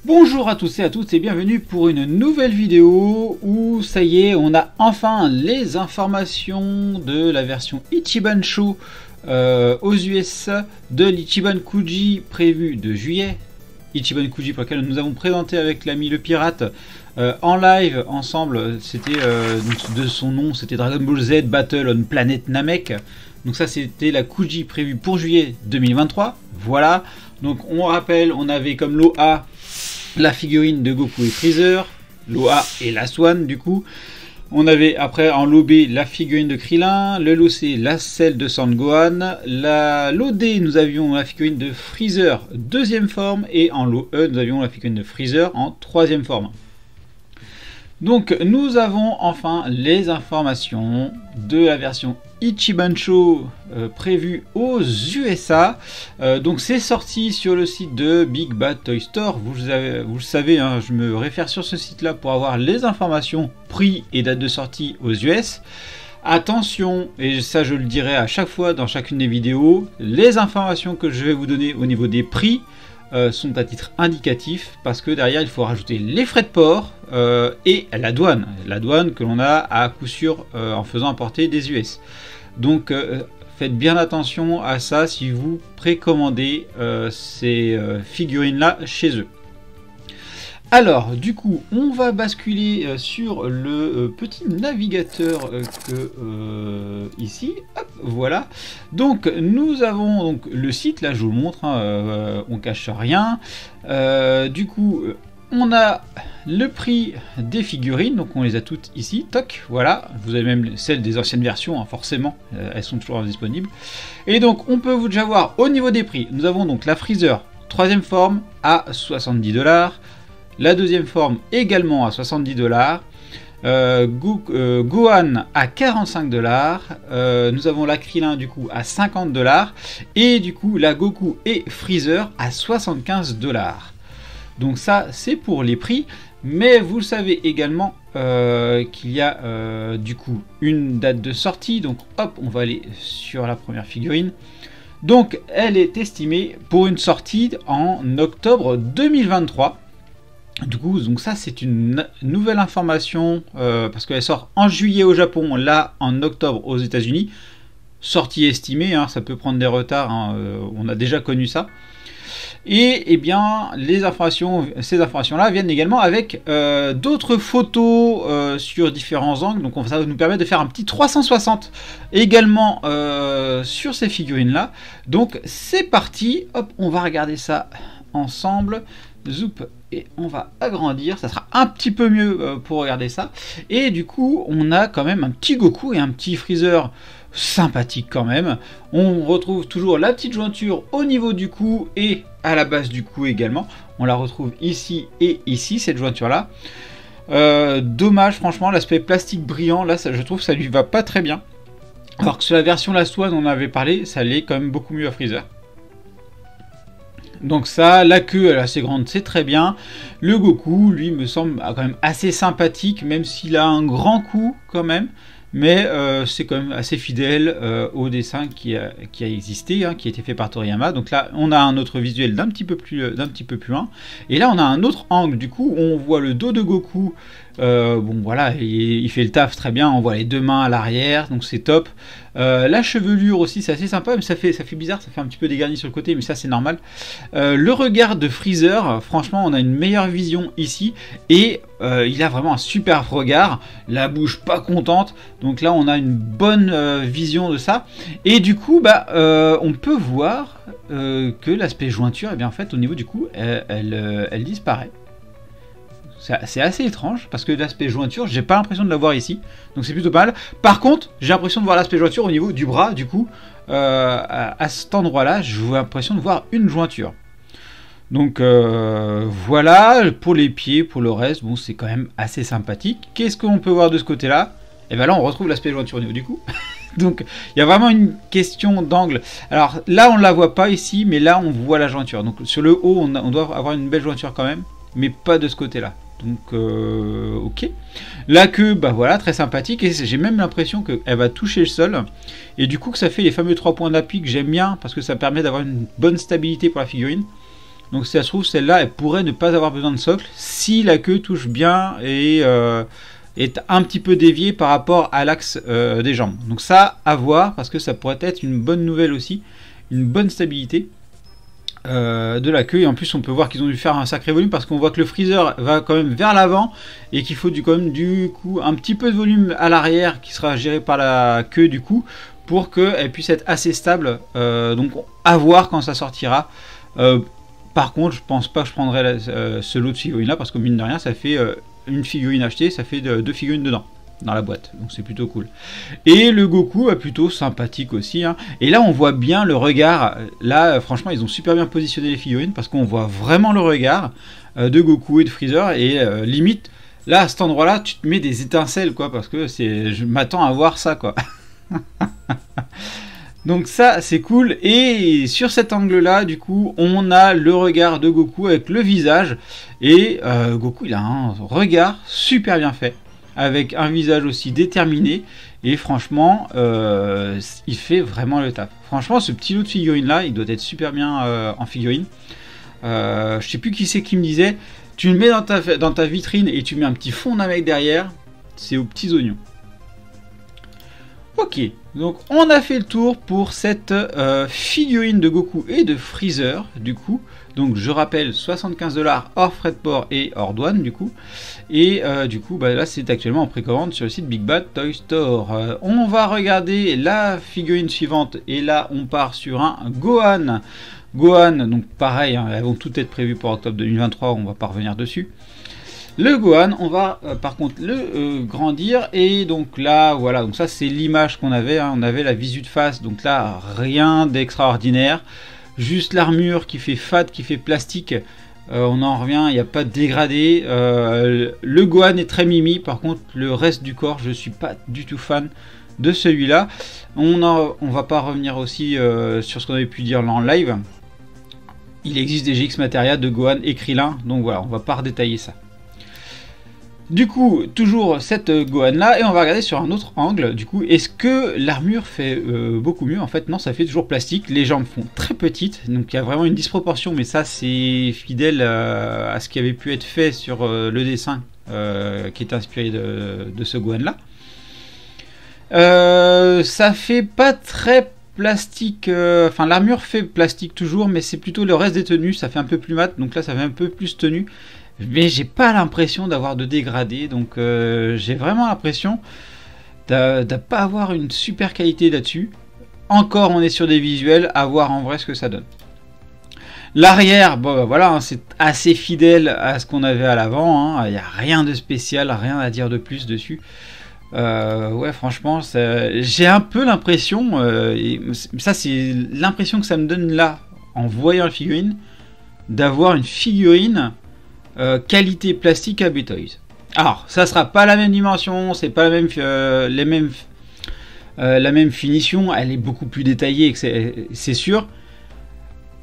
Bonjour à tous et à toutes et bienvenue pour une nouvelle vidéo où ça y est, on a enfin les informations de la version Ichiban Show aux US de l'Ichiban Kuji prévu de juillet. Ichiban Kuji pour lequel nous avons présenté avec l'ami le pirate en live ensemble. C'était de son nom, c'était Dragon Ball Z Battle on Planet Namek. Donc ça c'était la Kuji prévue pour juillet 2023. Voilà. Donc on rappelle, on avait comme lot A la figurine de Goku et Freezer, lot A et la Swan du coup. On avait après en lot B la figurine de Krillin, le lot C la selle de Sangohan, lot D nous avions la figurine de Freezer deuxième forme et en lot E nous avions la figurine de Freezer en troisième forme. Donc nous avons enfin les informations de la version Ichiban Show prévue aux USA. Donc c'est sorti sur le site de Big Bad Toy Store. Vous le savez, hein, je me réfère sur ce site là pour avoir les informations prix et date de sortie aux US. Attention, et ça je le dirai à chaque fois dans chacune des vidéos, les informations que je vais vous donner au niveau des prix sont à titre indicatif parce que derrière il faut rajouter les frais de port et la douane que l'on a à coup sûr en faisant importer des US. Donc faites bien attention à ça si vous précommandez ces figurines là chez eux. Alors du coup on va basculer sur le petit navigateur ici, hop, voilà. Donc nous avons donc le site, là je vous le montre, hein, on cache rien. Du coup on a le prix des figurines, donc on les a toutes ici, toc, voilà. Vous avez même celles des anciennes versions, hein, forcément, elles sont toujours disponibles. Et donc on peut vous déjà voir au niveau des prix, nous avons donc la Freezer troisième forme à 70 $. La deuxième forme également à 70 $. Gohan à 45 $. Nous avons la Krillin du coup à 50 $. Et du coup la Goku et Freezer à 75 $. Donc ça c'est pour les prix. Mais vous savez également qu'il y a du coup une date de sortie. Donc hop, on va aller sur la première figurine. Donc elle est estimée pour une sortie en octobre 2023. Du coup, donc ça c'est une nouvelle information parce qu'elle sort en juillet au Japon, là en octobre aux États-Unis. Sortie estimée, hein, ça peut prendre des retards, hein, on a déjà connu ça. Et eh bien, ces informations-là viennent également avec d'autres photos sur différents angles. Donc ça va nous permettre de faire un petit 360 également sur ces figurines-là. Donc c'est parti, hop, on va regarder ça ensemble. Zoup, et on va agrandir, ça sera un petit peu mieux pour regarder ça. Et du coup on a quand même un petit Goku et un petit Freezer sympathique quand même. On retrouve toujours la petite jointure au niveau du cou et à la base du cou également. On la retrouve ici et ici, cette jointure là. Dommage franchement, l'aspect plastique brillant là, ça, je trouve ça lui va pas très bien. Alors que sur la version la Swan on en avait parlé, ça allait quand même beaucoup mieux à Freezer. Donc ça, la queue elle est assez grande, c'est très bien. Le Goku, lui, me semble quand même assez sympathique, même s'il a un grand cou quand même. Mais c'est quand même assez fidèle au dessin qui a existé, hein, qui a été fait par Toriyama. Donc là, on a un autre visuel d'un petit peu plus loin. Et là, on a un autre angle. Du coup, on voit le dos de Goku. Bon, voilà, il fait le taf très bien. On voit les deux mains à l'arrière, donc c'est top. La chevelure aussi, c'est assez sympa, mais ça fait bizarre, ça fait un petit peu dégarni sur le côté, mais ça c'est normal. Le regard de Freezer, franchement, on a une meilleure vision ici. Et il a vraiment un super regard, la bouche pas contente. Donc là, on a une bonne vision de ça. Et du coup, bah, on peut voir que l'aspect jointure, eh bien, en fait, au niveau du cou, elle disparaît. C'est assez étrange parce que l'aspect jointure, j'ai pas l'impression de l'avoir ici, donc c'est plutôt pas mal. Par contre, j'ai l'impression de voir l'aspect jointure au niveau du bras, du coup, à cet endroit-là, j'ai l'impression de voir une jointure. Donc voilà, pour les pieds, pour le reste, bon, c'est quand même assez sympathique. Qu'est-ce qu'on peut voir de ce côté-là? Et bien là, on retrouve l'aspect jointure au niveau du cou. Donc il y a vraiment une question d'angle. Alors là, on ne la voit pas ici, mais là, on voit la jointure. Donc sur le haut, on doit avoir une belle jointure quand même, mais pas de ce côté-là. Donc ok. La queue, bah voilà, très sympathique. Et j'ai même l'impression qu'elle va toucher le sol. Et du coup que ça fait les fameux 3 points d'appui que j'aime bien. Parce que ça permet d'avoir une bonne stabilité pour la figurine. Donc si ça se trouve, celle-là, elle pourrait ne pas avoir besoin de socle si la queue touche bien et est un petit peu déviée par rapport à l'axe des jambes. Donc ça, à voir, parce que ça pourrait être une bonne nouvelle aussi, une bonne stabilité de la queue. Et en plus, on peut voir qu'ils ont dû faire un sacré volume, parce qu'on voit que le freezer va quand même vers l'avant et qu'il faut quand même du coup un petit peu de volume à l'arrière qui sera géré par la queue du coup, pour qu'elle puisse être assez stable. Donc à voir quand ça sortira. Par contre, je pense pas que je prendrai ce lot de figurines là, parce que mine de rien, ça fait une figurine achetée, ça fait deux figurines dedans dans la boîte, donc c'est plutôt cool. Et le Goku est plutôt sympathique aussi, hein. Et là on voit bien le regard. Là franchement ils ont super bien positionné les figurines, parce qu'on voit vraiment le regard de Goku et de Freezer, et limite là à cet endroit là tu te mets des étincelles quoi, parce que je m'attends à voir ça quoi. Donc ça c'est cool. Et sur cet angle là du coup on a le regard de Goku avec le visage, et Goku il a un regard super bien fait, avec un visage aussi déterminé, et franchement il fait vraiment le taf. Franchement ce petit lot de figurines là il doit être super bien en figurine. Je sais plus qui c'est qui me disait, tu le mets dans ta vitrine et tu mets un petit fond d'un mec derrière, c'est aux petits oignons. Ok, donc on a fait le tour pour cette figurine de Goku et de Freezer du coup. Donc je rappelle 75$ hors frais de port et hors douane du coup. Et du coup bah, là c'est actuellement en précommande sur le site Big Bad Toy Store. On va regarder la figurine suivante, et là on part sur un Gohan. Gohan, donc pareil, hein, elles vont toutes être prévues pour octobre 2023, on va pas revenir dessus. Le Gohan, on va par contre le grandir, et donc là voilà, donc ça c'est l'image qu'on avait, hein. On avait la visu de face, donc là rien d'extraordinaire, juste l'armure qui fait fat, qui fait plastique, on en revient, il n'y a pas de dégradé. Le Gohan est très mimi, par contre le reste du corps je suis pas du tout fan de celui-là. On va pas revenir aussi sur ce qu'on avait pu dire en live. Il existe des GX Materia de Gohan et Krillin, donc voilà, on va pas redétailler ça. Du coup, toujours cette Gohan là, et on va regarder sur un autre angle. Du coup, est-ce que l'armure fait beaucoup mieux? En fait, non, ça fait toujours plastique. Les jambes font très petites, donc il y a vraiment une disproportion, mais ça, c'est fidèle à ce qui avait pu être fait sur le dessin qui est inspiré de ce Gohan là. Ça fait pas très plastique, enfin l'armure fait plastique toujours, mais c'est plutôt le reste des tenues, ça fait un peu plus mat, donc là ça fait un peu plus tenue. Mais j'ai pas l'impression d'avoir de dégradé, donc j'ai vraiment l'impression de pas avoir une super qualité là-dessus. Encore on est sur des visuels, à voir en vrai ce que ça donne. L'arrière, bon bah voilà, hein, c'est assez fidèle à ce qu'on avait à l'avant, il n'y a rien de spécial, rien à dire de plus dessus. Ouais franchement j'ai un peu l'impression, et ça c'est l'impression que ça me donne là en voyant la figurine, d'avoir une figurine qualité plastique AB Toys. Alors, ça sera pas la même dimension, c'est pas la même finition, elle est beaucoup plus détaillée, c'est sûr.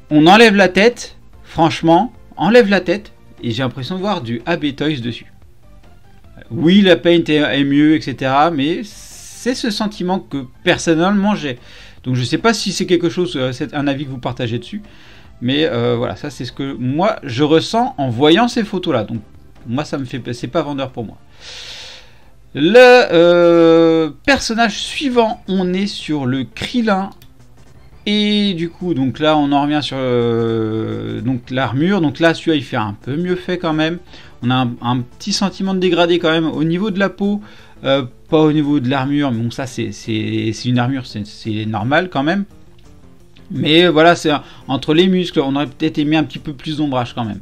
On enlève la tête, franchement, enlève la tête, et j'ai l'impression de voir du AB Toys dessus. Oui, la paint est mieux, etc., mais c'est ce sentiment que personnellement j'ai. Donc je sais pas si c'est quelque chose, c'est un avis que vous partagez dessus. Mais voilà, ça c'est ce que moi je ressens en voyant ces photos là. Donc moi ça me fait, c'est pas vendeur pour moi. Le personnage suivant, on est sur le Krillin. Et du coup, donc là on en revient sur donc l'armure. Donc là celui-là il fait un peu mieux fait quand même. On a un petit sentiment de dégradé quand même au niveau de la peau, pas au niveau de l'armure. Bon ça c'est une armure, c'est normal quand même. Mais voilà, c'est entre les muscles, on aurait peut-être aimé un petit peu plus d'ombrage quand même.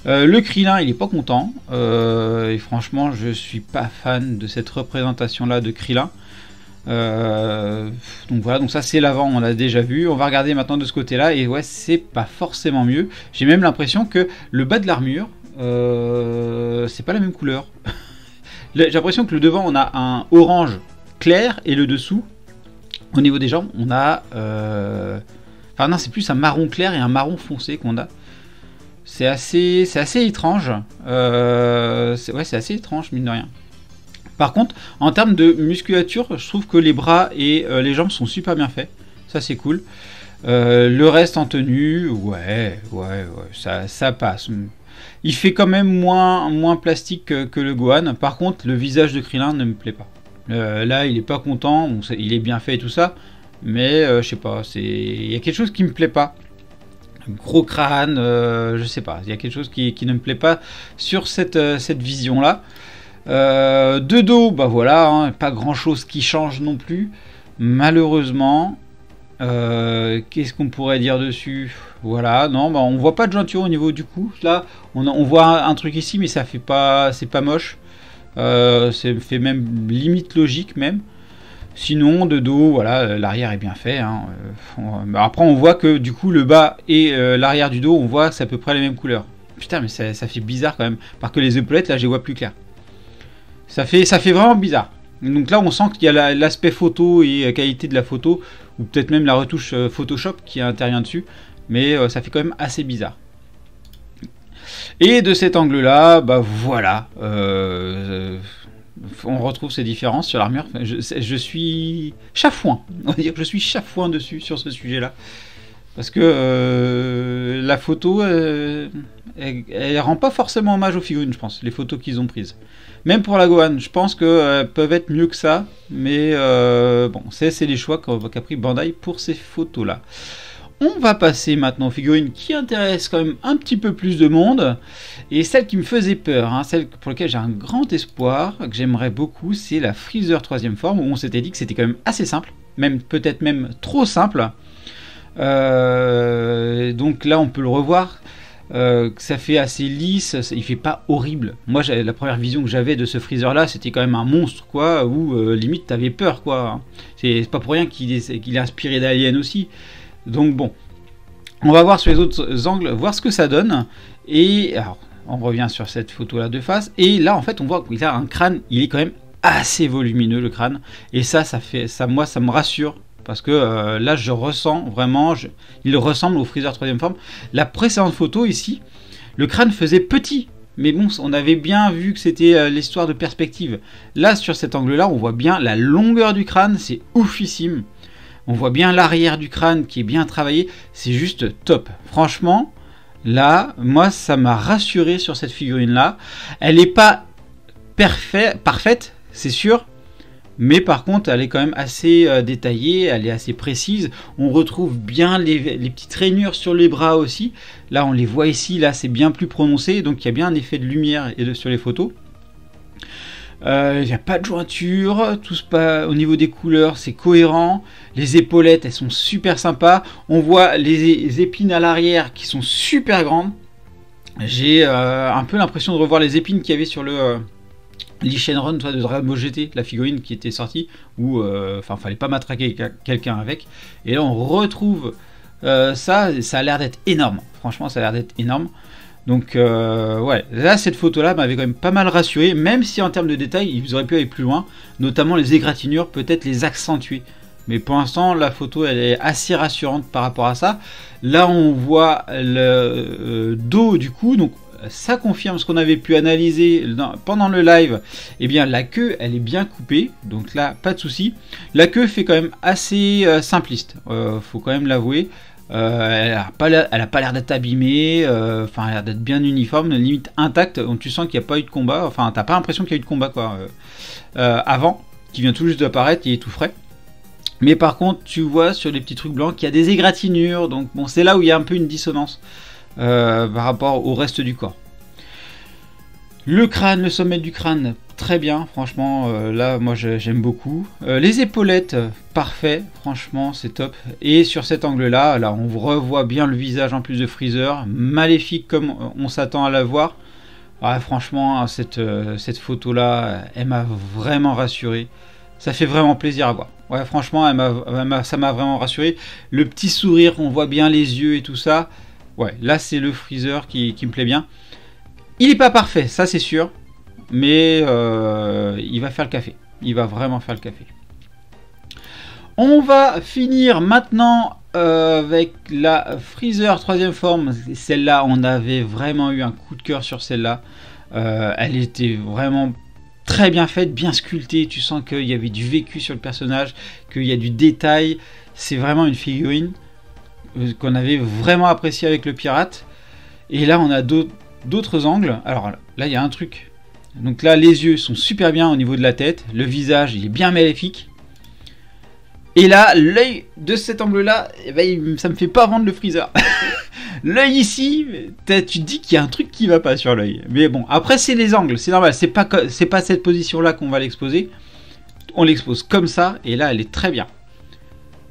Le Krillin, il est pas content. Et franchement, je suis pas fan de cette représentation là de Krillin. Donc voilà, donc ça c'est l'avant, on l'a déjà vu. On va regarder maintenant de ce côté là, et ouais, c'est pas forcément mieux. J'ai même l'impression que le bas de l'armure, c'est pas la même couleur. J'ai l'impression que le devant on a un orange clair, et le dessous, au niveau des jambes, on a... Enfin non, c'est plus un marron clair et un marron foncé qu'on a. C'est assez étrange. Ouais, c'est assez étrange, mine de rien. Par contre, en termes de musculature, je trouve que les bras et les jambes sont super bien faits. Ça, c'est cool. Le reste en tenue, ouais, ça passe. Il fait quand même moins plastique que le Gohan. Par contre, le visage de Krillin ne me plaît pas. Là, il est pas content. Bon, il est bien fait et tout ça, mais je sais pas. Il y a quelque chose qui me plaît pas. Gros crâne, je sais pas. Il y a quelque chose qui ne me plaît pas sur cette vision là. De dos, bah voilà, hein, pas grand chose qui change non plus. Malheureusement. Qu'est-ce qu'on pourrait dire dessus? Voilà, non, bah on voit pas de jointure au niveau du cou. Là, on voit un truc ici, mais ça fait pas, c'est pas moche. C'est fait même limite logique même. Sinon, de dos, voilà, l'arrière est bien fait. Hein. Après, on voit que du coup, le bas et l'arrière du dos, on voit que c'est à peu près les mêmes couleurs. Putain, mais ça fait bizarre quand même. Parce que les épaulettes, là, je les vois plus claires. Ça fait vraiment bizarre. Donc là, on sent qu'il y a l'aspect photo et la qualité de la photo, ou peut-être même la retouche Photoshop qui intervient dessus, mais ça fait quand même assez bizarre. Et de cet angle-là, bah voilà, on retrouve ces différences sur l'armure. Je suis chafouin, on va dire que je suis chafouin dessus sur ce sujet-là. Parce que la photo, elle rend pas forcément hommage aux figurines, je pense, les photos qu'ils ont prises. Même pour la Gohan, je pense qu'elles peuvent être mieux que ça, mais bon, c'est les choix qu'a pris Bandai pour ces photos-là. On va passer maintenant aux figurines qui intéressent quand même un petit peu plus de monde, et celle qui me faisait peur, hein, celle pour laquelle j'ai un grand espoir, que j'aimerais beaucoup, c'est la Freezer 3ème forme, où on s'était dit que c'était quand même assez simple, même peut-être même trop simple. Donc là on peut le revoir, que ça fait assez lisse, il fait pas horrible. Moi la première vision que j'avais de ce Freezer là, c'était quand même un monstre quoi, où limite t'avais peur quoi. C'est pas pour rien qu'il est inspiré d'Alien aussi. Donc bon, on va voir sur les autres angles, voir ce que ça donne. Et alors on revient sur cette photo là de face, et là en fait on voit qu'il a un crâne, il est quand même assez volumineux le crâne, et ça moi ça me rassure. Parce que là, je ressens vraiment, il ressemble au Freezer 3ème forme. La précédente photo ici, le crâne faisait petit. Mais bon, on avait bien vu que c'était l'histoire de perspective. Là, sur cet angle-là, on voit bien la longueur du crâne, c'est oufissime. On voit bien l'arrière du crâne qui est bien travaillé. C'est juste top. Franchement, là, moi, ça m'a rassuré sur cette figurine-là. Elle n'est pas parfaite, c'est sûr. Mais par contre, elle est quand même assez détaillée, elle est assez précise. On retrouve bien les petites rainures sur les bras aussi. Là, on les voit ici, là, c'est bien plus prononcé. Donc, il y a bien un effet de lumière sur les photos. Il n'y a pas de jointure, au niveau des couleurs, c'est cohérent. Les épaulettes, elles sont super sympas. On voit les épines à l'arrière qui sont super grandes. J'ai un peu l'impression de revoir les épines qu'il y avait sur le... Lee Shenron de Dragon Ball GT, la figurine qui était sortie, où fallait pas matraquer quelqu'un avec, et là on retrouve ça a l'air d'être énorme, franchement ça a l'air d'être énorme. Donc ouais, là cette photo là m'avait quand même pas mal rassuré, même si en termes de détails ils auraient pu aller plus loin, notamment les égratignures, peut-être les accentuer. Mais pour l'instant la photo elle est assez rassurante par rapport à ça. Là on voit le dos du coup, donc ça confirme ce qu'on avait pu analyser pendant le live. Eh bien la queue elle est bien coupée, donc là pas de souci. La queue fait quand même assez simpliste, faut quand même l'avouer. Elle a pas l'air d'être abîmée, elle a l'air d'être bien uniforme, limite intacte. Donc tu sens qu'il n'y a pas eu de combat, enfin t'as pas l'impression qu'il y a eu de combat quoi avant, qui vient tout juste d'apparaître, il est tout frais. Mais par contre tu vois sur les petits trucs blancs qu'il y a des égratignures, donc bon c'est là où il y a un peu une dissonance par rapport au reste du corps. Le crâne, le sommet du crâne, très bien, franchement, là moi j'aime beaucoup. Les épaulettes, parfait, franchement c'est top. Et sur cet angle-là, là on revoit bien le visage en plus de Freezer, maléfique comme on s'attend à la voir. Ouais, franchement, cette photo-là, elle m'a vraiment rassuré. Ça fait vraiment plaisir à voir. Ouais, franchement, ça m'a vraiment rassuré. Le petit sourire, on voit bien les yeux et tout ça. Ouais, là c'est le Freezer qui me plaît bien. Il n'est pas parfait, ça c'est sûr, mais il va faire le café. Il va vraiment faire le café. On va finir maintenant avec la Freezer 3ème forme. Celle-là, on avait vraiment eu un coup de cœur sur celle-là. Elle était vraiment très bien faite, bien sculptée. Tu sens qu'il y avait du vécu sur le personnage, qu'il y a du détail. C'est vraiment une figurine qu'on avait vraiment apprécié avec le pirate. Et là, on a d'autres angles. Alors là, il y a un truc. Donc là, les yeux sont super bien au niveau de la tête. Le visage, il est bien maléfique. Et là, l'œil de cet angle-là, eh ben, ça me fait pas vendre le freezer. L'œil ici, tu te dis qu'il y a un truc qui va pas sur l'œil. Mais bon, après, c'est les angles. C'est normal. C'est pas cette position-là qu'on va l'exposer. On l'expose comme ça. Et là, elle est très bien.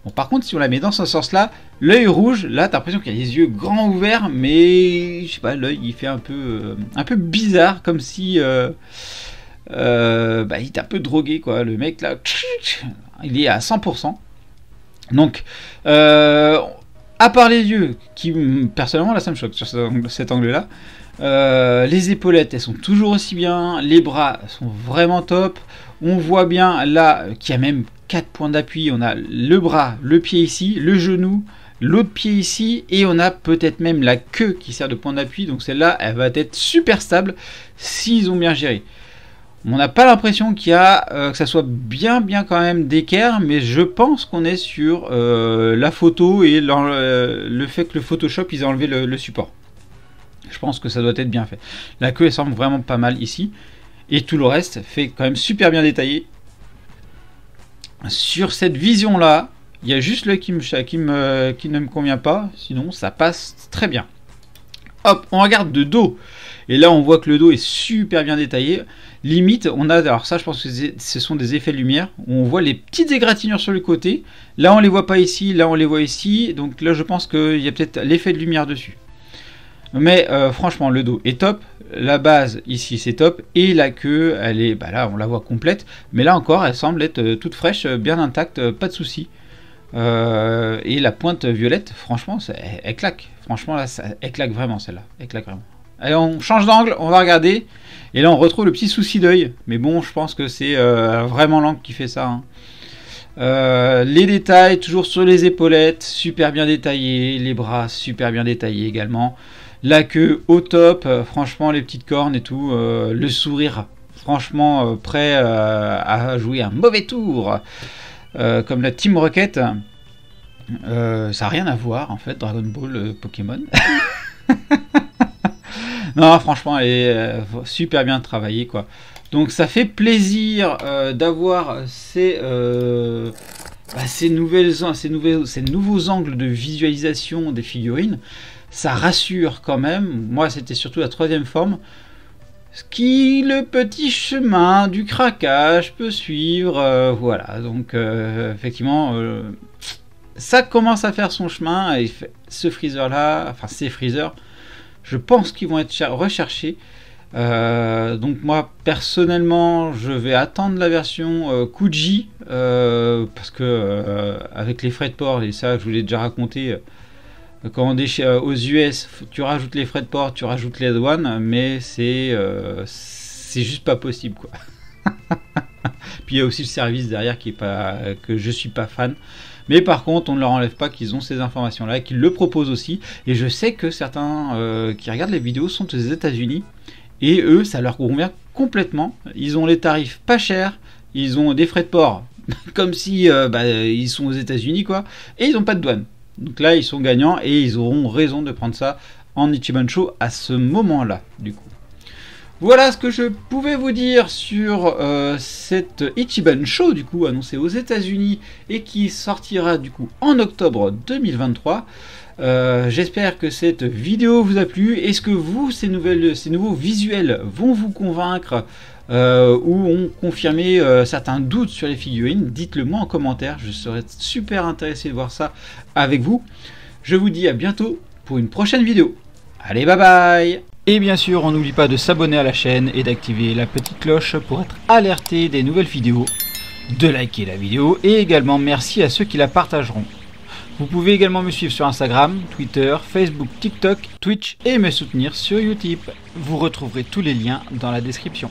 Bon, par contre, si on la met dans ce sens-là, l'œil rouge, là, t'as l'impression qu'il y a les yeux grands ouverts, mais je sais pas, l'œil il fait un peu bizarre, comme si il était un peu drogué, quoi. Le mec là, il est à 100%. Donc, à part les yeux, qui personnellement là ça me choque sur cet angle-là. Les épaulettes, elles sont toujours aussi bien. Les bras sont vraiment top. On voit bien là qu'il y a même 4 points d'appui. On a le bras, le pied ici, le genou, l'autre pied ici, et on a peut-être même la queue qui sert de point d'appui. Donc celle-là, elle va être super stable s'ils ont bien géré. On n'a pas l'impression qu'il y a que ça soit bien quand même d'équerre, mais je pense qu'on est sur la photo et le fait que le Photoshop ils ont enlevé le support. Je pense que ça doit être bien fait. La queue elle semble vraiment pas mal ici. Et tout le reste fait quand même super bien détaillé. Sur cette vision là, il y a juste l'œil qui ne me convient pas. Sinon ça passe très bien. Hop, on regarde de dos. Et là on voit que le dos est super bien détaillé. Limite, on a, alors ça je pense que ce sont des effets de lumière. On voit les petites égratignures sur le côté. Là on les voit pas ici, là on les voit ici. Donc là je pense qu'il y a peut-être l'effet de lumière dessus. Mais franchement le dos est top, la base ici c'est top, et la queue elle est, là on la voit complète, mais là encore elle semble être toute fraîche, bien intacte, pas de souci. Et la pointe violette, franchement elle claque, franchement là elle claque vraiment celle-là, elle claque vraiment. Allez, on change d'angle, on va regarder, et là on retrouve le petit souci d'œil, mais bon je pense que c'est vraiment l'angle qui fait ça. Les détails toujours sur les épaulettes, super bien détaillés, les bras super bien détaillés également. La queue au top, franchement les petites cornes et tout, le sourire franchement prêt à jouer un mauvais tour, comme la Team Rocket. Ça n'a rien à voir en fait, Dragon Ball, Pokémon. Non franchement elle est super bien travaillée quoi. Donc ça fait plaisir d'avoir ces nouveaux angles de visualisation des figurines. Ça rassure quand même. Moi, c'était surtout la troisième forme. Ce qui, le petit chemin du craquage peut suivre. Voilà, donc effectivement, ça commence à faire son chemin. Et ce freezer-là, enfin ces freezers, je pense qu'ils vont être recherchés. Donc moi, personnellement, je vais attendre la version Kuji. Parce que avec les frais de port, et ça, je vous l'ai déjà raconté... Quand aux US, tu rajoutes les frais de port, tu rajoutes les douanes, mais c'est juste pas possible quoi. Puis il y a aussi le service derrière qui est pas, que je suis pas fan. Mais par contre, on ne leur enlève pas qu'ils ont ces informations-là, qu'ils le proposent aussi. Et je sais que certains qui regardent les vidéos sont aux États-Unis et eux, ça leur convient complètement. Ils ont les tarifs pas chers, ils ont des frais de port comme si ils sont aux États-Unis quoi, et ils n'ont pas de douane. Donc là, ils sont gagnants et ils auront raison de prendre ça en Ichiban Show à ce moment-là, du coup. Voilà ce que je pouvais vous dire sur cette Ichiban Show, du coup, annoncée aux États-Unis et qui sortira, du coup, en octobre 2023. J'espère que cette vidéo vous a plu. Est-ce que vous, ces nouveaux visuels vont vous convaincre ou ont confirmé certains doutes sur les figurines? Dites-le moi en commentaire, je serais super intéressé de voir ça avec vous. Je vous dis à bientôt pour une prochaine vidéo. Allez, bye bye! Et bien sûr, on n'oublie pas de s'abonner à la chaîne et d'activer la petite cloche pour être alerté des nouvelles vidéos, de liker la vidéo et également merci à ceux qui la partageront. Vous pouvez également me suivre sur Instagram, Twitter, Facebook, TikTok, Twitch et me soutenir sur Utip. Vous retrouverez tous les liens dans la description.